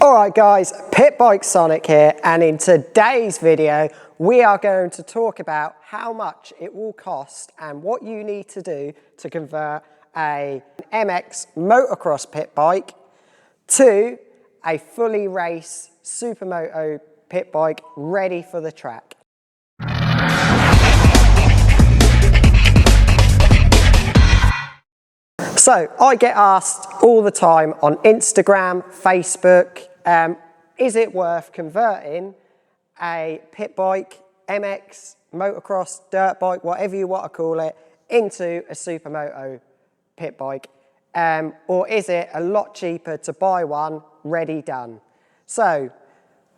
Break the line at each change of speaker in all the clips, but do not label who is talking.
Alright guys, Pitbikesonic here, and in today's video we are going to talk about how much it will cost and what you need to do to convert an MX motocross pit bike to a fully race Supermoto pit bike ready for the track. So I get asked all the time on Instagram, Facebook, is it worth converting a pit bike, MX, motocross, dirt bike, whatever you want to call it, into a Supermoto pit bike? Or is it a lot cheaper to buy one ready done? So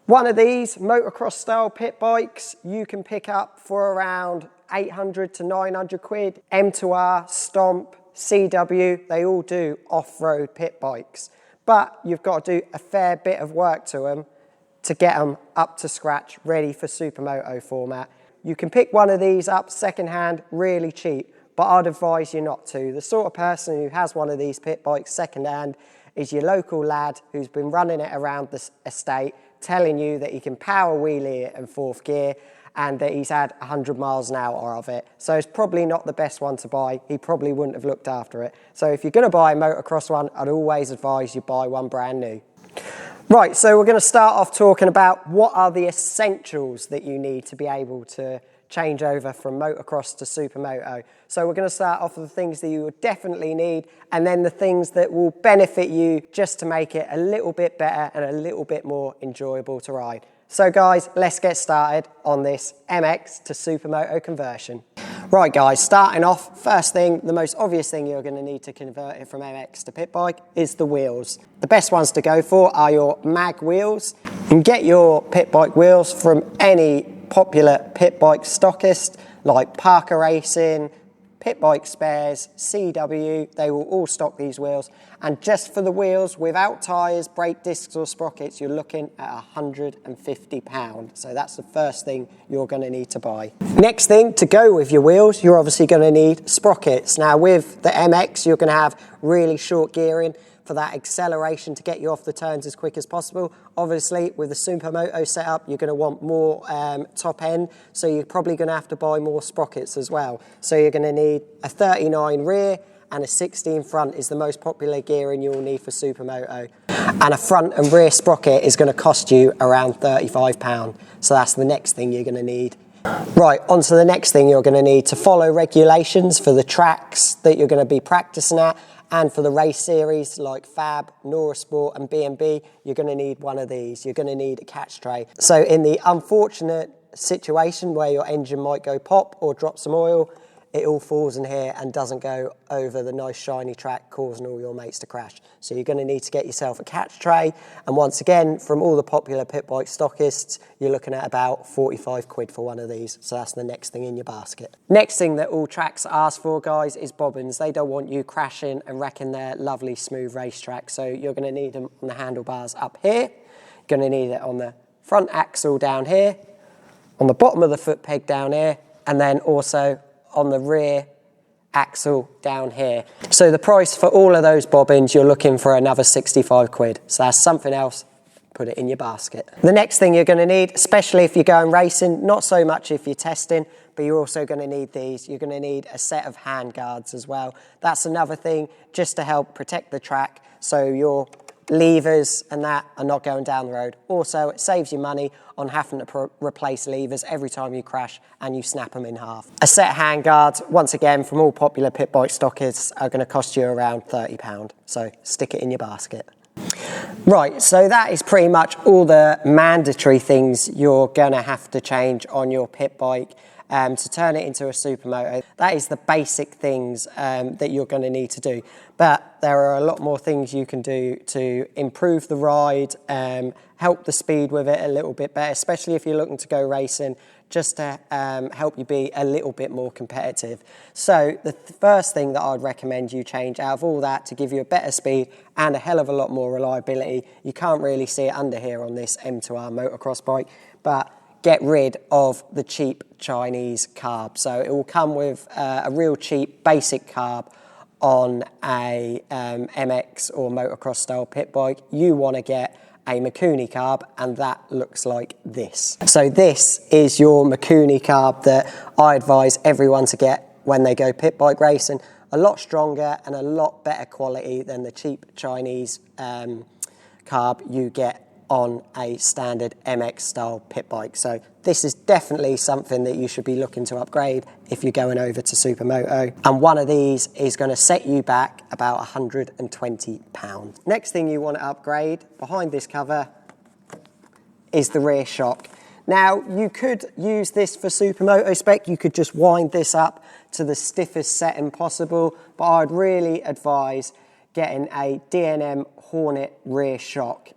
one of these motocross style pit bikes you can pick up for around 800 to 900 quid. M2R, Stomp, CW, they all do off-road pit bikes, but you've got to do a fair bit of work to them to get them up to scratch, ready for Supermoto format. You can pick one of these up second-hand really cheap, but I'd advise you not to. The sort of person who has one of these pit bikes second-hand is your local lad who's been running it around the estate, telling you that he can power wheelie it in fourth gear and that he's had 100 miles an hour of it. So it's probably not the best one to buy. He probably wouldn't have looked after it. So if you're going to buy a motocross one, I'd always advise you buy one brand new. Right, so we're going to start off talking about what are the essentials that you need to be able to change over from motocross to Supermoto. So we're going to start off with the things that you would definitely need, and then the things that will benefit you just to make it a little bit better and a little bit more enjoyable to ride. So guys, let's get started on this MX to Supermoto conversion. Right guys, starting off, first thing, the most obvious thing you're going to need to convert it from MX to pit bike is the wheels. The best ones to go for are your mag wheels. You can get your pit bike wheels from any popular pit bike stockist like Parker Racing, Pit Bike Spares, CW, they will all stock these wheels. And just for the wheels, without tyres, brake discs or sprockets, you're looking at £150. So that's the first thing you're going to need to buy. Next thing, to go with your wheels, you're obviously going to need sprockets. Now with the MX, you're going to have really short gearing for that acceleration to get you off the turns as quick as possible. Obviously, with the Supermoto setup, you're going to want more top end, so you're probably going to have to buy more sprockets as well. So you're going to need a 39 rear and a 16 front is the most popular gearing you'll need for Supermoto. And a front and rear sprocket is going to cost you around £35. So that's the next thing you're going to need. Right, on to the next thing you're going to need to follow regulations for the tracks that you're going to be practicing at. And for the race series like Fab, Nora Sport and B&B, you're going to need one of these. You're going to need a catch tray. So in the unfortunate situation where your engine might go pop or drop some oil, it all falls in here and doesn't go over the nice shiny track, causing all your mates to crash. So you're going to need to get yourself a catch tray. And once again, from all the popular pit bike stockists, you're looking at about 45 quid for one of these. So that's the next thing in your basket. Next thing that all tracks ask for, guys, is bobbins. They don't want you crashing and wrecking their lovely smooth racetrack. So you're going to need them on the handlebars up here. You're going to need it on the front axle down here, on the bottom of the foot peg down here, and then also on the rear axle down here. So the price for all of those bobbins, you're looking for another 65 quid. So that's something else, put it in your basket. The next thing you're going to need, especially if you're going racing, not so much if you're testing, but you're also going to need these. You're going to need a set of hand guards as well. That's another thing just to help protect the track, so your levers and that are not going down the road. Also, it saves you money on having to replace levers every time you crash and you snap them in half. A set of hand guards, once again, from all popular pit bike stockists, are going to cost you around £30. So stick it in your basket. Right, so that is pretty much all the mandatory things you're going to have to change on your pit bike to turn it into a Supermoto. That is the basic things that you're going to need to do. But there are a lot more things you can do to improve the ride, help the speed with it a little bit better, especially if you're looking to go racing, just to help you be a little bit more competitive. So the first thing that I'd recommend you change out of all that to give you a better speed and a hell of a lot more reliability, you can't really see it under here on this M2R motocross bike, but get rid of the cheap Chinese carb. So it will come with a real cheap basic carb on a MX or motocross style pit bike, you want to get a Mikuni carb, and that looks like this. So this is your Mikuni carb that I advise everyone to get when they go pit bike racing. A lot stronger and a lot better quality than the cheap Chinese carb you get on a standard MX style pit bike. So this is definitely something that you should be looking to upgrade if you're going over to Supermoto. And one of these is going to set you back about £120. Next thing you want to upgrade behind this cover is the rear shock. Now you could use this for Supermoto spec. You could just wind this up to the stiffest setting possible, but I'd really advise getting a D&M Hornet rear shock.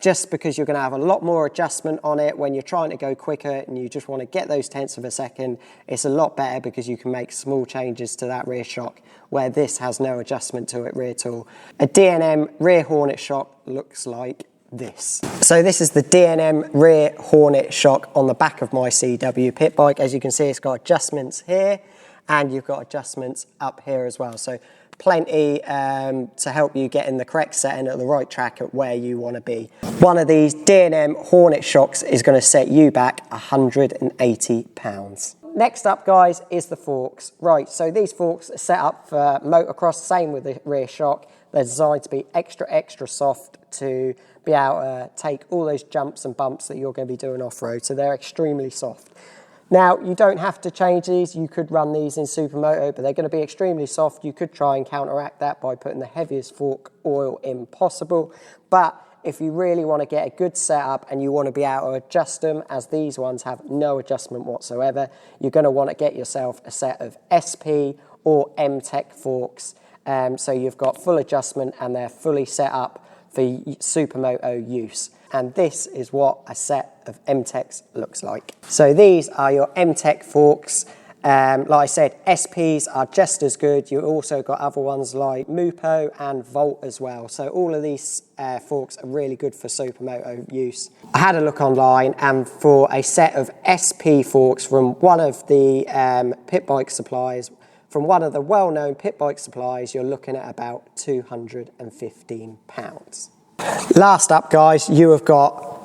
Just because you're going to have a lot more adjustment on it when you're trying to go quicker and you just want to get those tenths of a second. It's a lot better because you can make small changes to that rear shock where this has no adjustment to it rear tool. A D&M rear Hornet shock looks like this. So this is the D&M rear Hornet shock on the back of my CW pit bike. As you can see, it's got adjustments here and you've got adjustments up here as well. So plenty to help you get in the correct setting at the right track at where you want to be. One of these D&M Hornet shocks is going to set you back £180. Next up, guys, is the forks. Right, so these forks are set up for motocross, same with the rear shock. They're designed to be extra soft to be able to take all those jumps and bumps that you're going to be doing off-road, so they're extremely soft. Now, you don't have to change these. You could run these in Supermoto, but they're going to be extremely soft. You could try and counteract that by putting the heaviest fork oil in possible. But if you really want to get a good setup and you want to be able to adjust them, as these ones have no adjustment whatsoever, you're going to want to get yourself a set of SP or M-Tech forks. So you've got full adjustment and they're fully set up for Supermoto use. And this is what a set of M-Techs looks like. So these are your M-Tech forks. Like I said, SPs are just as good. You've also got other ones like Mupo and Volt as well. So all of these forks are really good for Supermoto use. I had a look online, and for a set of SP forks from one of the pit bike suppliers, from one of the well-known pit bike suppliers, you're looking at about £215. Last up, guys, you have got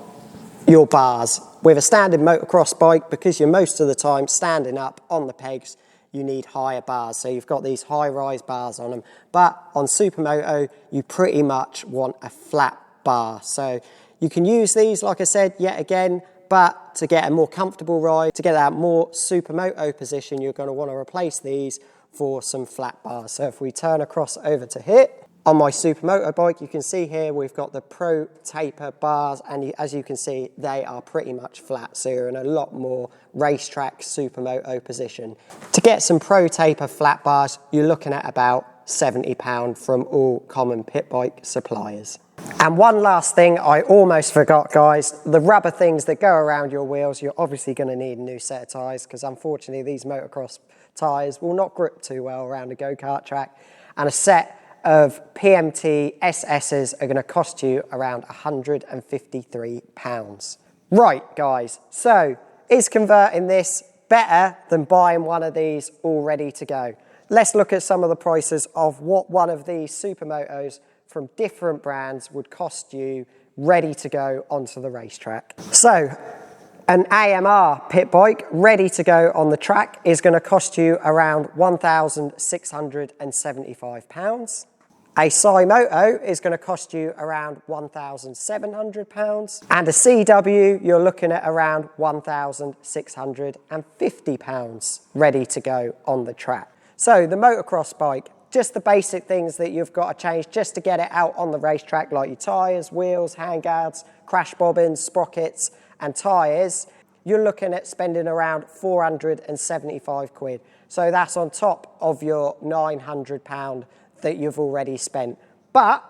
your bars. With a standard motocross bike, because you're most of the time standing up on the pegs, you need higher bars. So you've got these high-rise bars on them. But on Supermoto, you pretty much want a flat bar. So you can use these, like I said, yet again, but to get a more comfortable ride, to get that more Supermoto position, you're going to want to replace these for some flat bars. So if we turn across over to here, on my Supermoto bike, you can see here we've got the Pro Taper bars, and as you can see, they are pretty much flat, so you're in a lot more racetrack Supermoto position. To get some Pro Taper flat bars, you're looking at about £70 from all common pit bike suppliers. And one last thing I almost forgot, guys, the rubber things that go around your wheels, you're obviously going to need a new set of tyres, because unfortunately these motocross tyres will not grip too well around a go-kart track, and a set of PMT SS's are going to cost you around £153. Right, guys, so is converting this better than buying one of these all ready to go? Let's look at some of the prices of what one of these Supermotos from different brands would cost you ready to go onto the racetrack. So an AMR pit bike ready to go on the track is going to cost you around £1,675. A Cymoto is going to cost you around £1,700. And a CW, you're looking at around £1,650 ready to go on the track. So the motocross bike, just the basic things that you've got to change just to get it out on the racetrack, like your tyres, wheels, handguards, crash bobbins, sprockets and tyres, you're looking at spending around £475. So that's on top of your £900 that you've already spent. But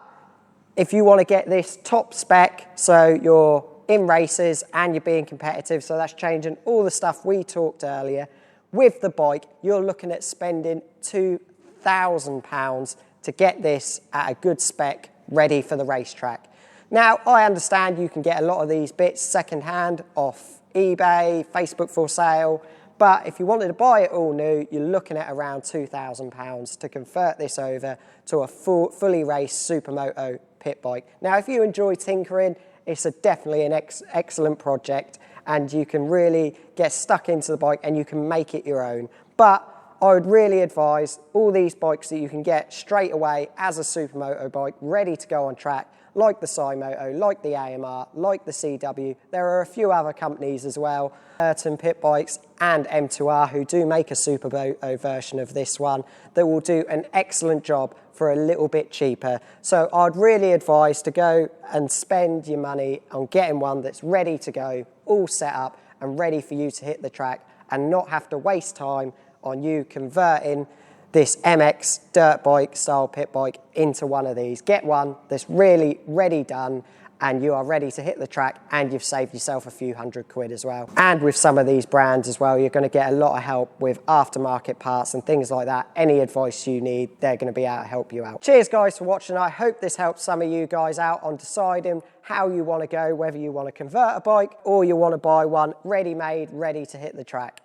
if you want to get this top spec, so you're in races and you're being competitive, so that's changing all the stuff we talked earlier, with the bike, you're looking at spending £2,000 to get this at a good spec ready for the racetrack. Now, I understand you can get a lot of these bits secondhand off eBay, Facebook for sale, But if you wanted to buy it all new, you're looking at around £2,000 to convert this over to a fully raced Supermoto pit bike. Now, if you enjoy tinkering, it's definitely an excellent project, and you can really get stuck into the bike and you can make it your own. But I would really advise all these bikes that you can get straight away as a Supermoto bike, ready to go on track, like the Supermoto, like the AMR, like the CW. There are a few other companies as well, Burton Pitbikes and M2R, who do make a Supermoto version of this one that will do an excellent job for a little bit cheaper. So I'd really advise to go and spend your money on getting one that's ready to go, all set up and ready for you to hit the track, and not have to waste time on you converting this MX dirt bike style pit bike into one of these. Get one that's really ready done, and you are ready to hit the track, and you've saved yourself a few £100 as well. And with some of these brands as well, you're going to get a lot of help with aftermarket parts and things like that. Any advice you need, they're going to be able to help you out. Cheers guys for watching. I hope this helps some of you guys out on deciding how you want to go, whether you want to convert a bike or you want to buy one ready-made, ready to hit the track.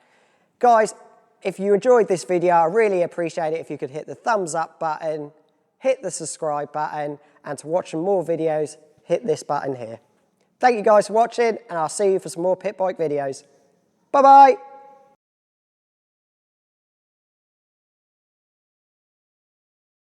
Guys, if you enjoyed this video, I really appreciate it if you could hit the thumbs up button, hit the subscribe button, and to watch some more videos, hit this button here. Thank you guys for watching, and I'll see you for some more pit bike videos. Bye-bye.